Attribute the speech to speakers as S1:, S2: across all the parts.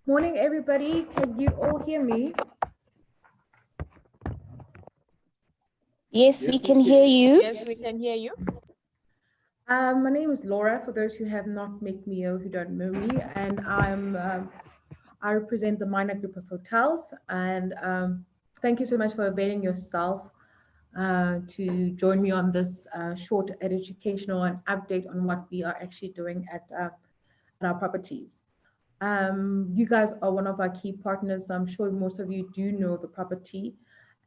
S1: Morning, everybody. Can you all hear me?
S2: Yes, we can hear you.
S3: Yes, we can hear you.
S1: My name is Laura, for those who have not met me or who don't know me, and I represent the Minor Group of Hotels. And thank you so much for availing yourself to join me on this short educational and update on what we are actually doing at our properties. You guys are one of our key partners. So I'm sure most of you do know the property.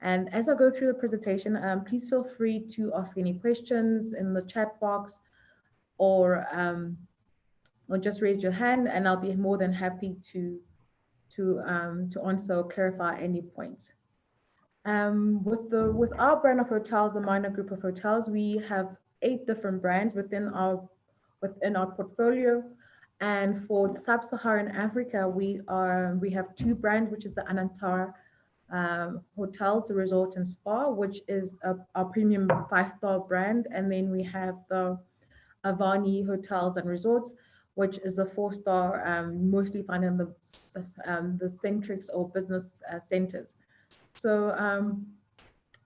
S1: And as I go through the presentation, please feel free to ask any questions in the chat box or just raise your hand, and I'll be more than happy to answer or clarify any points. With our brand of hotels, the Minor Group of Hotels, we have 8 different brands within our portfolio. And for sub-Saharan Africa, we have 2 brands, which is the Anantara Hotels, the Resort and Spa, which is our premium 5-star brand, and then we have the Avani Hotels and Resorts, which is a 4-star, mostly found in the centrics or business centers. So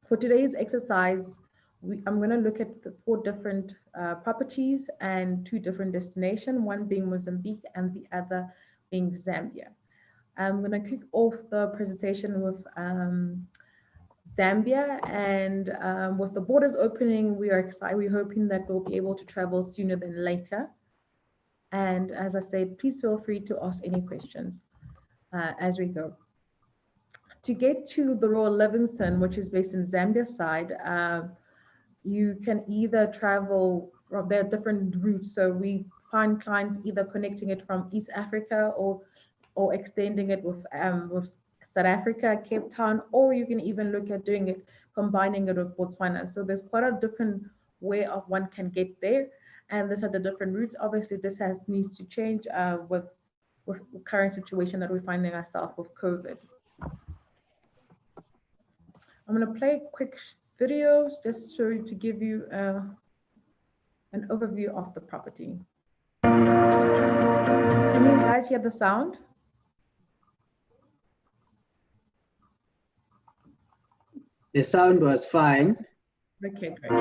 S1: for today's exercise, I'm going to look at the 4 different properties and 2 different destinations, one being Mozambique and the other being Zambia. I'm going to kick off the presentation with Zambia, and with the borders opening, we are excited. We're hoping that we'll be able to travel sooner than later. And as I said, please feel free to ask any questions as we go. To get to the Royal Livingston, which is based in Zambia side, you can either travel, there are different routes. So we find clients either connecting it from East Africa or extending it with South Africa, Cape Town, or you can even look at doing it, combining it with Botswana. So there's quite a different way of one can get there. And these are the different routes. Obviously, this needs to change with the current situation that we're finding ourselves with COVID. I'm going to play quick videos just to give you an overview of the property. Can you guys hear the sound?
S4: The sound was fine.
S1: Okay, great.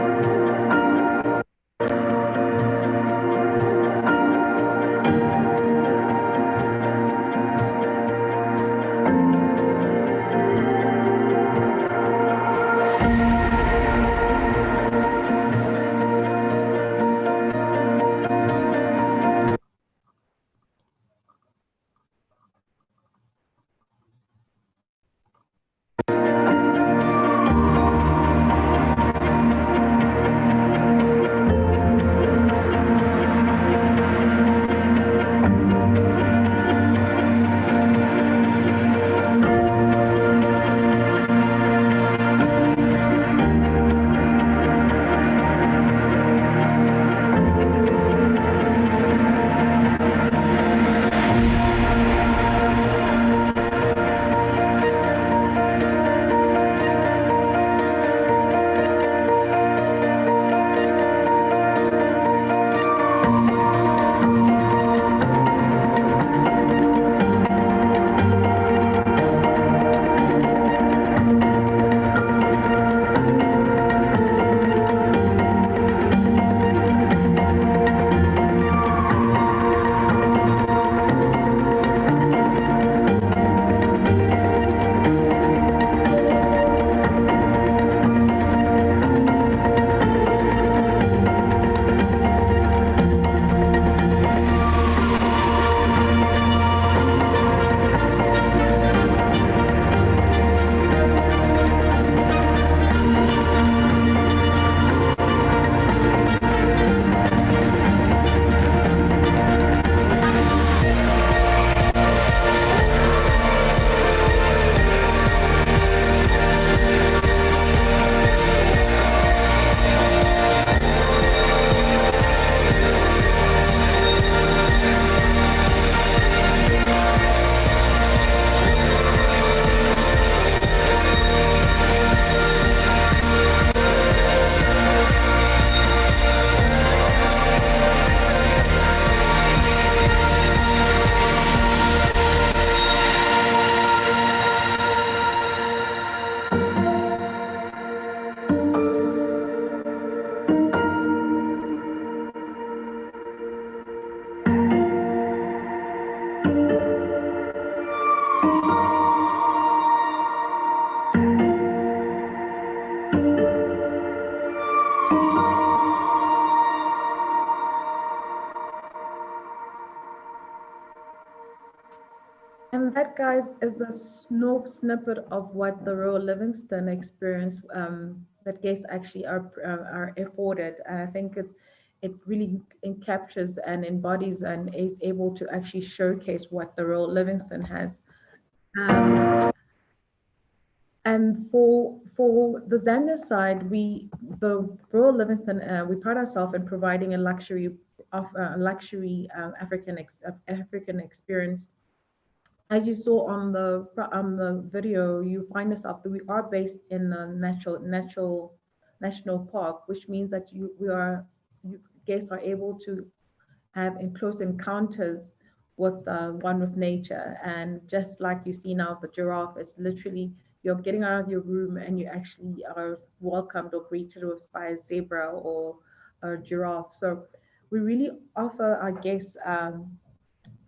S1: And that, guys, is a snippet of what the Royal Livingston experience that guests actually are afforded. And I think it really captures and embodies and is able to actually showcase what the Royal Livingston has. Um, and for the Zambia side, the Royal Livingston, we pride ourselves in providing a luxury African experience. As you saw on the video, you find yourself that we are based in a natural national park, which means that guests are able to have in close encounters with one with nature. And just like you see now, the giraffe is literally you're getting out of your room and you actually are welcomed or greeted with by a zebra or a giraffe. So we really offer our guests,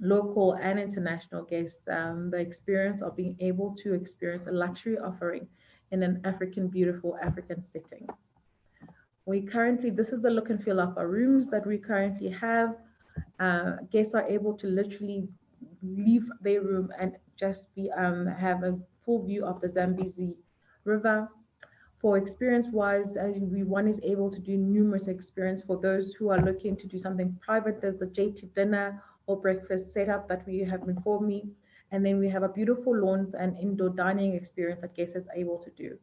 S1: local and international guests, the experience of being able to experience a luxury offering in an beautiful African setting. This is the look and feel of our rooms that we currently have. Guests are able to literally leave their room and just have a full view of the Zambezi River. For experience wise, one is able to do numerous experience. For those who are looking to do something private, there's the JT dinner or breakfast setup that we have informed me. And then we have a beautiful lawns and indoor dining experience that guests is able to do.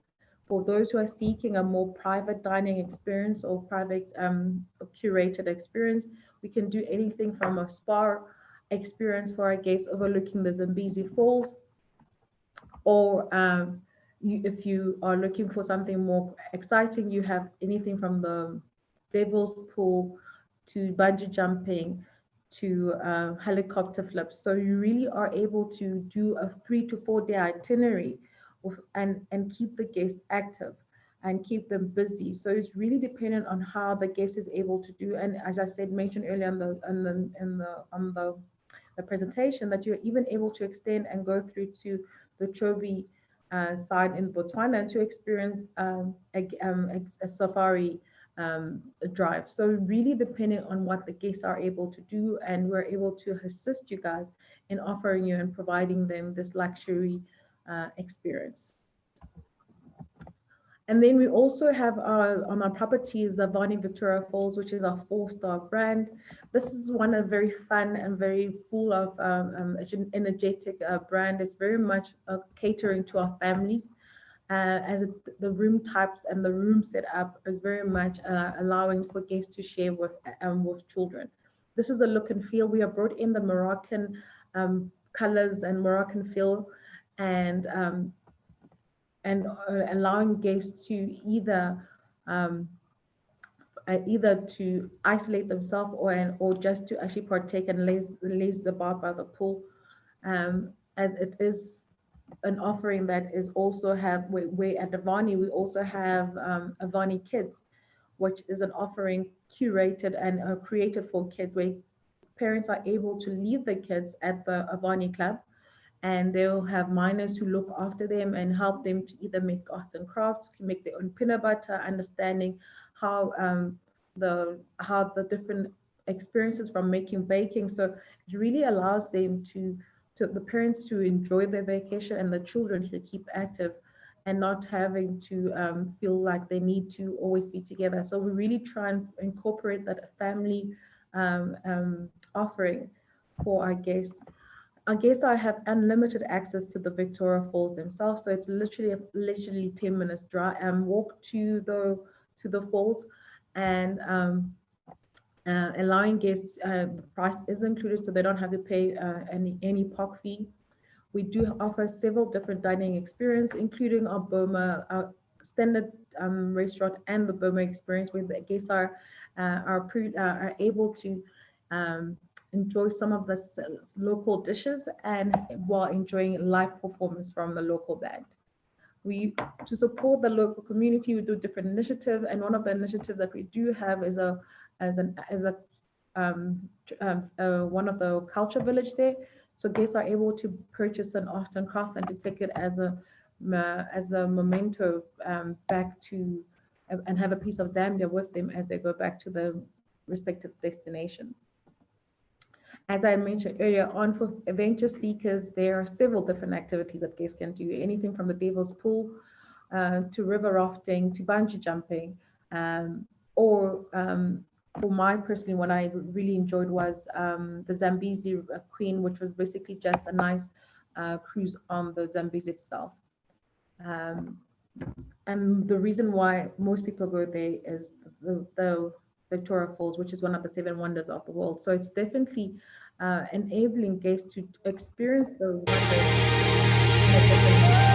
S1: For those who are seeking a more private dining experience or private curated experience, we can do anything from a spa experience for our guests overlooking the Zambezi Falls, or if you are looking for something more exciting, you have anything from the devil's pool to bungee jumping to helicopter flips. So you really are able to do a 3 to 4 day itinerary and keep the guests active and keep them busy. So it's really dependent on how the guest is able to do. And as I said, mentioned earlier on the presentation, that you're even able to extend and go through to the Chobe side in Botswana to experience a safari drive. So really depending on what the guests are able to do, and we're able to assist you guys in offering you and providing them this luxury experience. And then we also have on our properties the Vani Victoria Falls, which is our 4-star brand. This is one a very fun and very full of energetic brand. It's very much catering to our families, the room types and the room setup is very much allowing for guests to share with children. This is a look and feel. We have brought in the Moroccan colors and Moroccan feel, and allowing guests to um, either to isolate themselves or just to actually partake and laze about by the pool, as it is an offering that is also have we at Avani we also have Avani Kids, which is an offering curated and created for kids, where parents are able to leave the kids at the Avani Club, and they'll have minors who look after them and help them to either make arts and crafts, make their own peanut butter, understanding how the different experiences from making baking. So it really allows them to the parents to enjoy their vacation and the children to keep active and not having to feel like they need to always be together. So we really try and incorporate that family offering for our guests. I guess I have unlimited access to the Victoria Falls themselves, so it's literally 10 minutes drive walk to the falls, and allowing guests. The price is included, so they don't have to pay any park fee. We do offer several different dining experience, including our Boma standard restaurant and the Boma experience, where the guests are able to um, enjoy some of the local dishes and while enjoying live performance from the local band. We To support the local community, we do different initiatives, and one of the initiatives that we do have is a one of the culture village there. So guests are able to purchase an art and craft and to take it as a memento back to and have a piece of Zambia with them as they go back to the respective destination. As I mentioned earlier on, for adventure seekers, there are several different activities that guests can do, anything from the Devil's Pool to river rafting to bungee jumping. Or For my personally, what I really enjoyed was the Zambezi Queen, which was basically just a nice cruise on the Zambezi itself. Um, and the reason why most people go there is the Victoria Falls, which is one of the seven wonders of the world. So it's definitely enabling guests to experience the wonders in a different light.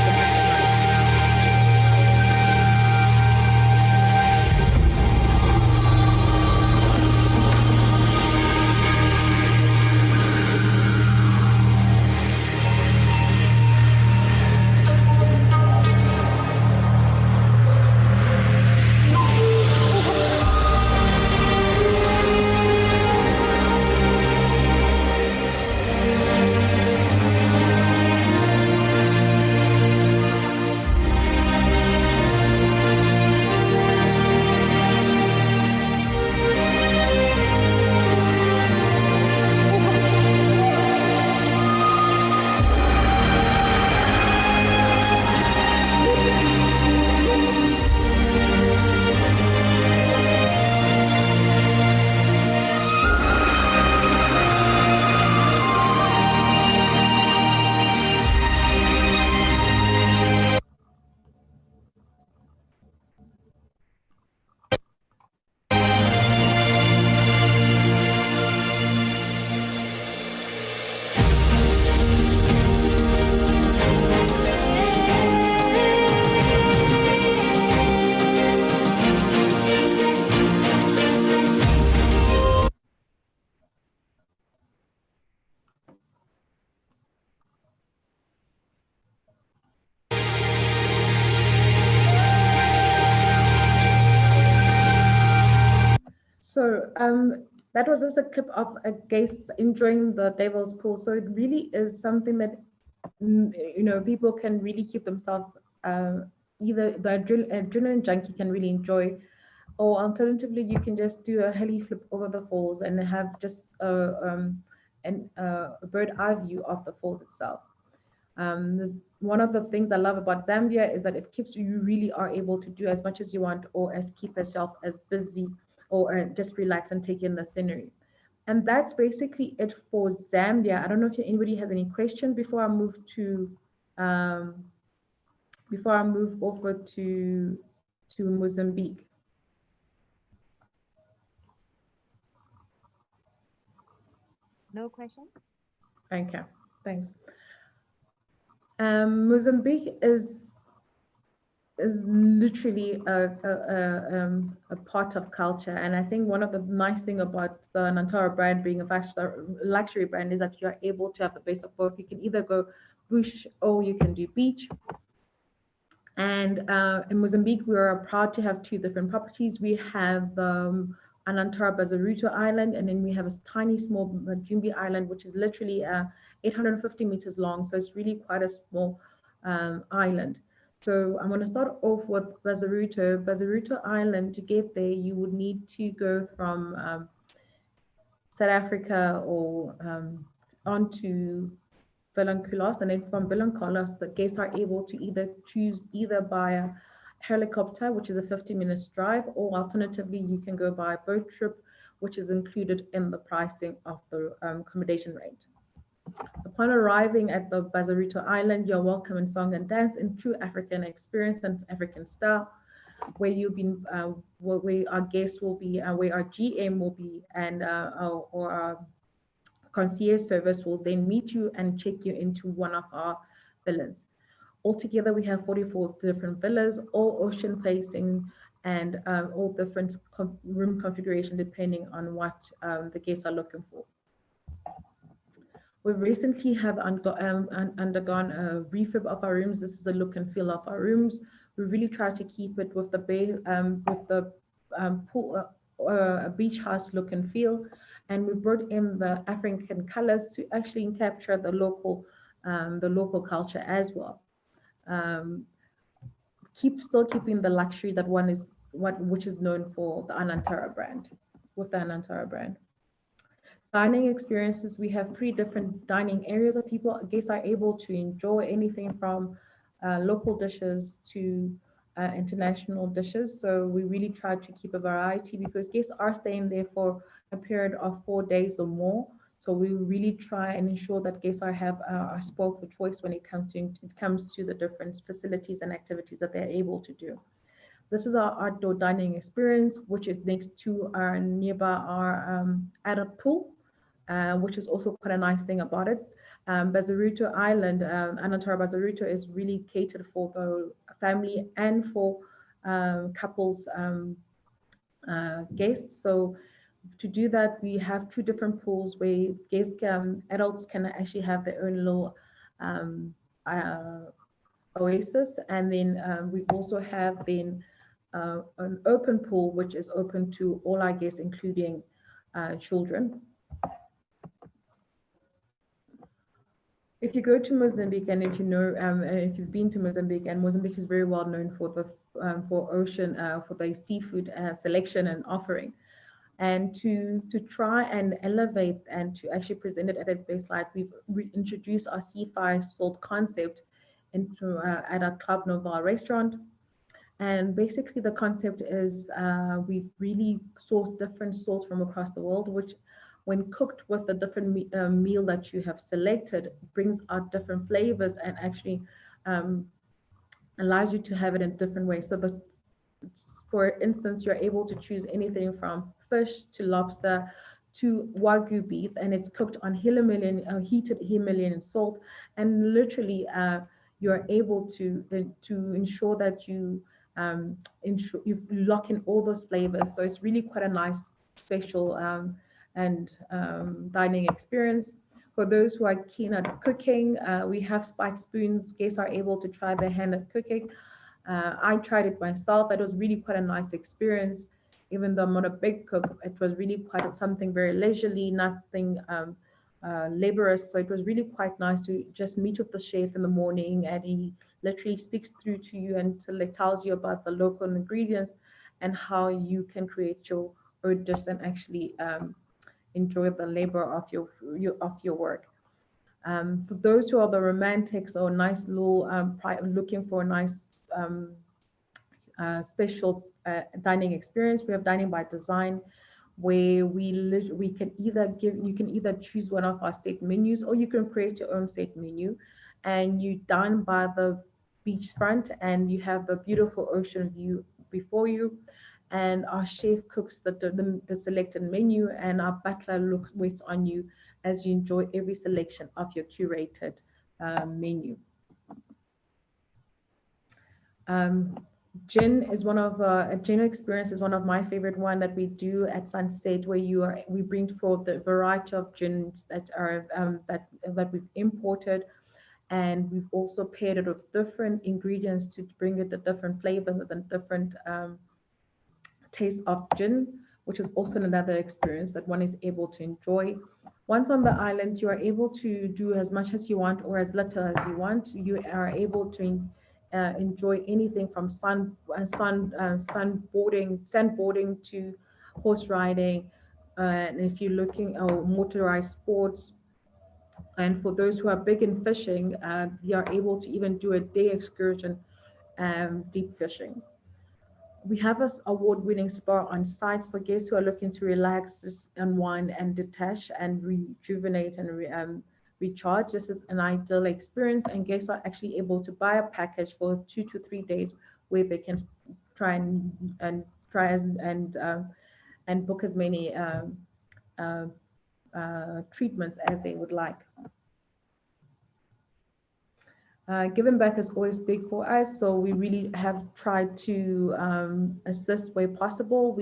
S1: So that was just a clip of a guest enjoying the Devil's Pool. So it really is something that people can really keep themselves. Either the adrenaline junkie can really enjoy, or alternatively, you can just do a heli flip over the falls and have just a bird eye view of the falls itself. There's one of the things I love about Zambia is that it keeps you really are able to do as much as you want, or as keep yourself as busy, or just relax and take in the scenery. And that's basically it for Zambia. I don't know if anybody has any questions um, before I move over to Mozambique.
S2: No questions?
S1: Okay, thanks. Mozambique is literally a part of culture, and I think one of the nice thing about the Nantara brand being a fashion luxury brand is that you're able to have the base of both. You can either go bush or you can do beach. And in Mozambique, we are proud to have two different properties. We have Anantara Bazaruto Island, and then we have a tiny small Majumbi Island, which is literally 850 meters long. So it's really quite a small island. So I'm going to start off with Bazaruto. Bazaruto Island, to get there, you would need to go from South Africa or onto Vilanculos, and then from Vilanculos, the guests are able to choose either by a helicopter, which is a 50 minutes drive, or alternatively, you can go by a boat trip, which is included in the pricing of the accommodation rate. Upon arriving at the Bazaruto Island, you're welcome in song and dance in true African experience and African style, where you'll be, where our guests will be, where our GM will be, and or our concierge service will then meet you and check you into one of our villas. Altogether, we have 44 different villas, all ocean facing, and all different room configuration depending on what the guests are looking for. We recently have undergone a refurb of our rooms. This is the look and feel of our rooms. We really try to keep it with the pool, beach house look and feel, and we brought in the African colors to actually capture the local culture as well. Still keeping the luxury that one is which is known for the Anantara brand, with the Anantara brand. Dining experiences, we have 3 different dining areas that people, guests are able to enjoy anything from local dishes to international dishes. So we really try to keep a variety because guests are staying there for a period of 4 days or more. So we really try and ensure that guests are spoiled for choice when it comes to the different facilities and activities that they're able to do. This is our outdoor dining experience, which is next to our nearby our adult pool, which is also quite a nice thing about it. Bazaruto Island, Anantara Bazaruto is really catered for the family and for couples guests. So to do that, we have 2 different pools where adults can actually have their own little um, uh, oasis, and then we also have then an open pool which is open to all our guests, including children. If you go to Mozambique, and if you know, if you've been to Mozambique, and Mozambique is very well known for the for ocean, for the seafood selection and offering, and to try and elevate and to actually present it at its best light, we've introduced our C5 salt concept into at our Club Noval restaurant. And basically, the concept is we've really sourced different salts from across the world, which, when cooked with the different meal that you have selected, brings out different flavors and actually um, allows you to have it in different ways. So, for instance, you're able to choose anything from fish to lobster to wagyu beef, and it's cooked on heated Himalayan salt, and literally you're able to ensure that you lock in all those flavors. So it's really quite a nice, special and dining experience. For those who are keen at cooking, we have spiked spoons. Guests are able to try their hand at cooking. I tried it myself. It was really quite a nice experience. Even though I'm not a big cook, it was really quite something very leisurely, nothing laborious. So it was really quite nice to just meet with the chef in the morning, and he literally speaks through to you and tells you about the local ingredients and how you can create your own dish and actually enjoy the labor of your work. For those who are the romantics or nice little looking for a nice special dining experience, we have dining by design, where we can either you can either choose one of our set menus, or you can create your own set menu, and you dine by the beachfront and you have the beautiful ocean view before you, and our chef cooks the selected menu, and our butler waits on you as you enjoy every selection of your curated menu. Um, Gin is one of a gin experience is one of my favorite one that we do at Sunset, where we bring forth the variety of gins that are that we've imported, and we've also paired it with different ingredients to bring it the different flavors and the different taste of gin, which is also another experience that one is able to enjoy. Once on the island, you are able to do as much as you want or as little as you want. You are able to enjoy anything from sandboarding to horse riding, and if you're looking at motorized sports. And for those who are big in fishing, you are able to even do a day excursion, deep fishing. We have an award-winning spa on sites for guests who are looking to relax, just unwind and detach and rejuvenate and recharge. This is an ideal experience, and guests are actually able to buy a package for 2 to 3 days where they can try and try as and book as many uh, treatments as they would like. Giving back is always big for us, so we really have tried to assist where possible.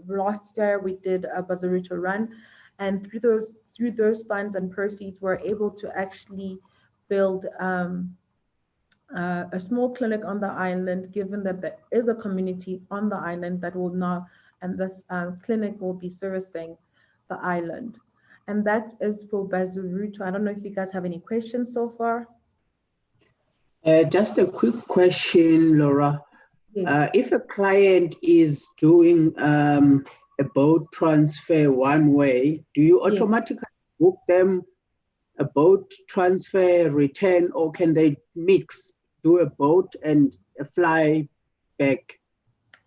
S1: Last year we did a Bazaruto run, and through those funds and proceeds, we're able to actually build a small clinic on the island. Given that there is a community on the island that will now, and this clinic will be servicing the island, and that is for Bazaruto. I don't know if you guys have any questions so far.
S4: Just a quick question, Laura.
S1: Yes.
S4: If a client is doing a boat transfer one way, do you
S1: Yes.
S4: automatically book them a boat transfer return, or can they mix, do a boat and a fly back?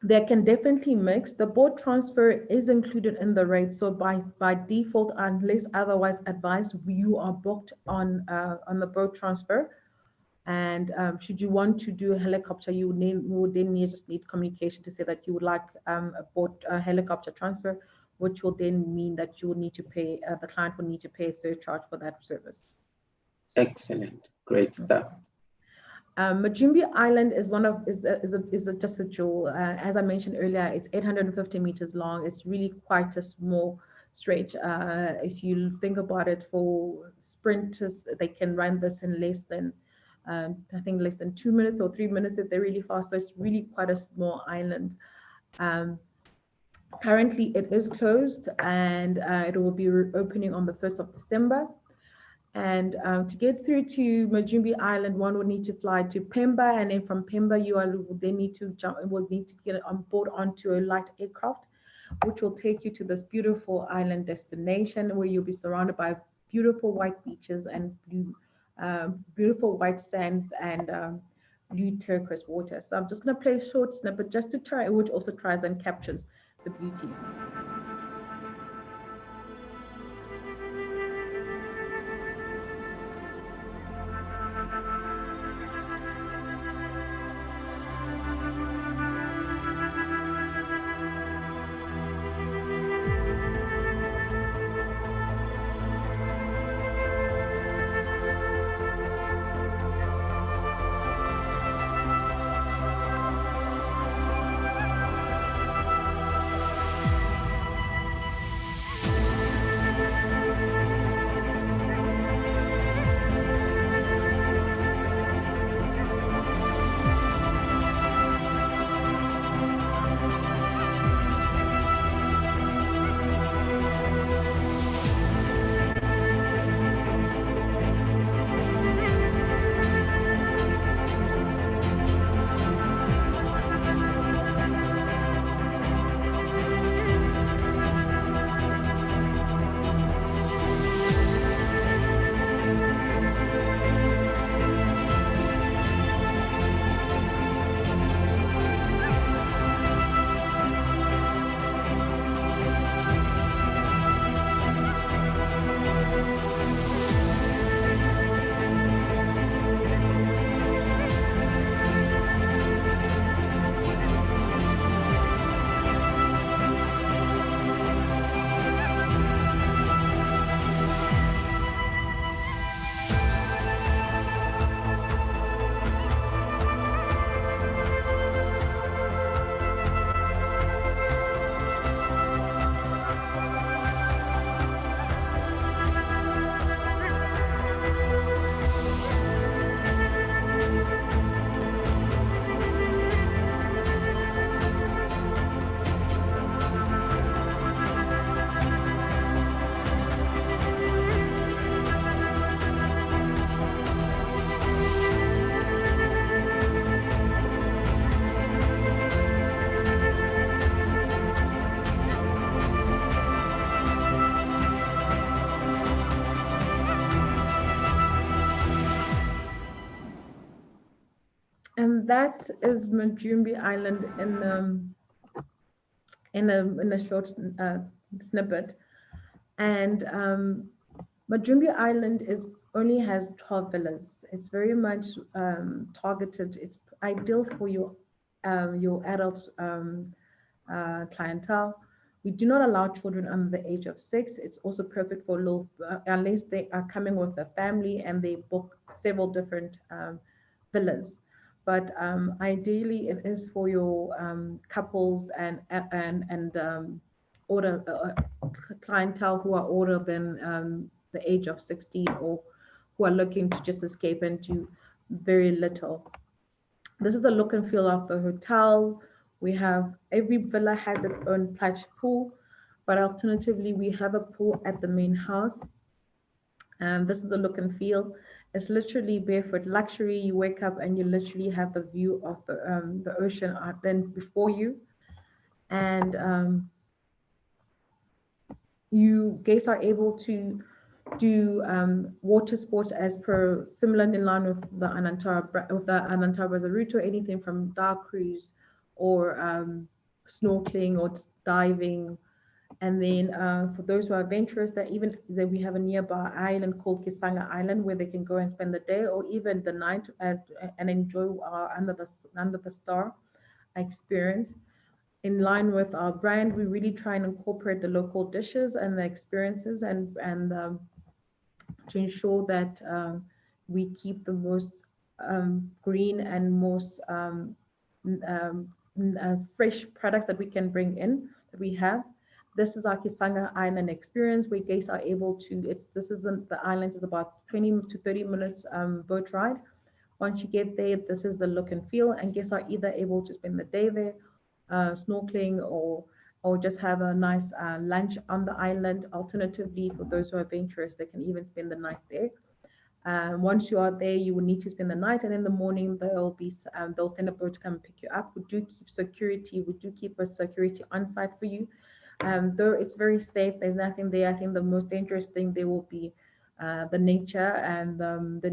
S1: They can definitely mix. The boat transfer is included in the rate. So by default, unless otherwise advised, you are booked on the boat transfer. And should you want to do a helicopter, would then just need communication to say that you would like a helicopter transfer, which will then mean that you will need to pay, the client will need to pay a surcharge for that service.
S4: Excellent. Great stuff.
S1: Majumbi Island is one of just a jewel. As I mentioned earlier, it's 850 meters long. It's really quite a small stretch. If you think about it, for sprinters, they can run this in less than, I think, less than 2 minutes or 3 minutes if they're really fast. So it's really quite a small island. Um, Currently, it is closed, and it will be opening on the 1st of December. And to get through to Majumbi Island, one would need to fly to Pemba, and then from Pemba, will then need to get on board onto a light aircraft, which will take you to this beautiful island destination where you'll be surrounded by beautiful white beaches and beautiful white sands and blue turquoise water. So I'm just going to play a short snippet just to try, which also tries and captures the beauty. And that is Majumbi Island in a short snippet. And Majumbi Island only has 12 villas. It's very much targeted. It's ideal for your adult clientele. We do not allow children under the age of 6. It's also perfect for unless they are coming with a family and they book several different villas. But ideally, it is for your couples and older clientele who are older than the age of 16, or who are looking to just escape and do very little. This is the look and feel of the hotel. We have every villa has its own plage pool, but alternatively, we have a pool at the main house. And this is the look and feel. It's literally barefoot luxury. You wake up and you literally have the view of the ocean then before you. And guests are able to do water sports as per similar in line with the Anantara Bazaruto, anything from dark cruise or snorkeling or diving. And then for those who are adventurous, that we have a nearby island called Kisanga Island where they can go and spend the day or even the night and enjoy under the star experience. In line with our brand, we really try and incorporate the local dishes and the experiences and to ensure that we keep the most green and most fresh products that we can bring in that we have. This is our Kisanga Island experience where guests are able to, the island is about 20 to 30 minutes boat ride. Once you get there, this is the look and feel, and guests are either able to spend the day there, snorkeling or just have a nice lunch on the island. Alternatively, for those who are adventurous, they can even spend the night there. Once you are there, you will need to spend the night, and in the morning they'll send a boat to come pick you up. We do keep a security on site for you. Though it's very safe, there's nothing there. I think the most dangerous thing there will be the nature and the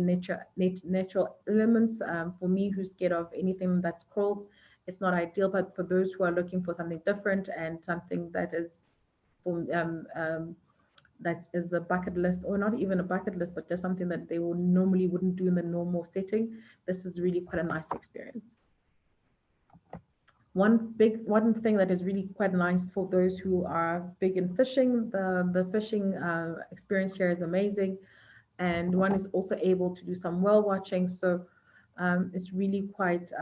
S1: natural elements. For me, who's scared of anything that crawls, it's not ideal. But for those who are looking for something different and something that is for that is a bucket list, or not even a bucket list, but just something that they wouldn't do in the normal setting, this is really quite a nice experience. One thing that is really quite nice for those who are big in fishing, the fishing experience here is amazing, and one is also able to do some whale watching. So it's really quite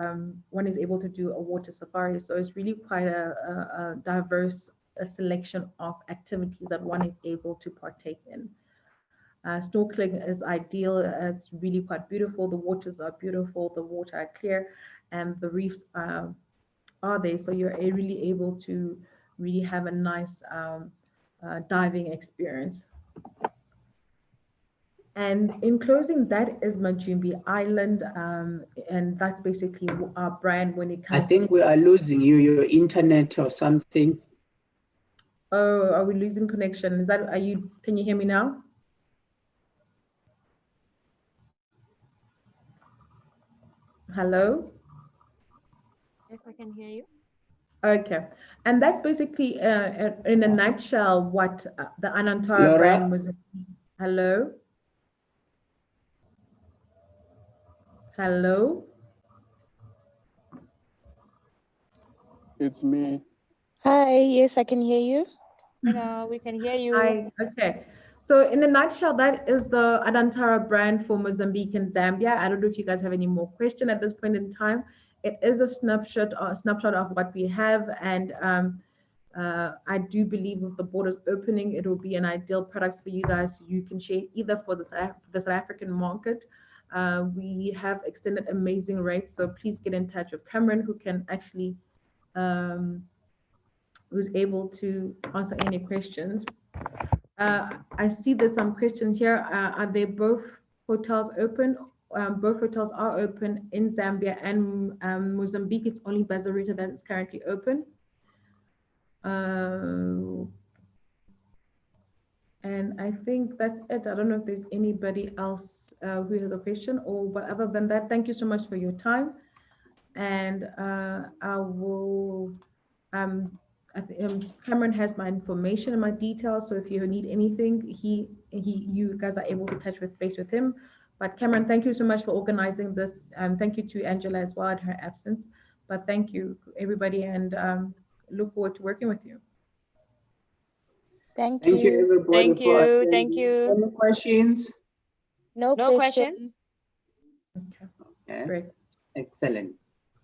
S1: one is able to do a water safari. So it's really quite a diverse selection of activities that one is able to partake in. Snorkeling is ideal. It's really quite beautiful. The waters are beautiful. The water are clear, and the reefs are there. So you're really able to really have a nice diving experience. And in closing, that is Majumbi Island, and that's basically our brand when it comes.
S4: I think we are losing you, your internet or something.
S1: Oh, are we losing connection? Can you hear me now? Hello?
S2: Yes, I can hear you.
S1: Okay. And that's basically, in a nutshell, what the Anantara
S4: Laura?
S1: brand was. Hello? Hello?
S3: It's me.
S5: Hi, yes, I can hear you.
S2: Hello, we can hear you.
S1: Hi. Okay. So in a nutshell, that is the Anantara brand for Mozambique and Zambia. I don't know if you guys have any more question at this point in time. It is a snapshot of what we have, and I do believe with the borders opening, it will be an ideal products for you guys. You can share either for the South African market. We have extended amazing rates, so please get in touch with Cameron, who can actually who's able to answer any questions. I see there's some questions here. Are they both hotels open? Both hotels are open in Zambia and Mozambique. It's only Bazaruta that is currently open. And I think that's it. I don't know if there's anybody else who has a question, but other than that, thank you so much for your time. And I will, Cameron has my information and my details. So if you need anything, you guys are able to touch base with him. But Cameron, thank you so much for organizing this. Thank you to Angela as well in her absence. But thank you, everybody, and look forward to working with you.
S5: Thank
S4: Thank you,
S5: you.
S4: everybody,
S2: Thank
S4: for
S2: you.
S4: attending.
S2: Thank you.
S4: Any questions?
S5: No
S2: No
S5: questions.
S2: questions?
S1: Okay,
S4: Okay,
S1: great.
S4: excellent.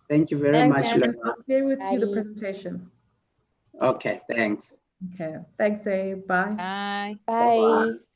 S4: Thank you very
S2: Thanks,
S4: much,
S2: Sam.
S1: And
S4: Laura.
S1: I'll share with you the
S5: Bye.
S1: presentation.
S4: Okay, thanks.
S1: Okay, thanks, Bye.
S2: Bye.
S5: Bye.
S4: Bye-bye.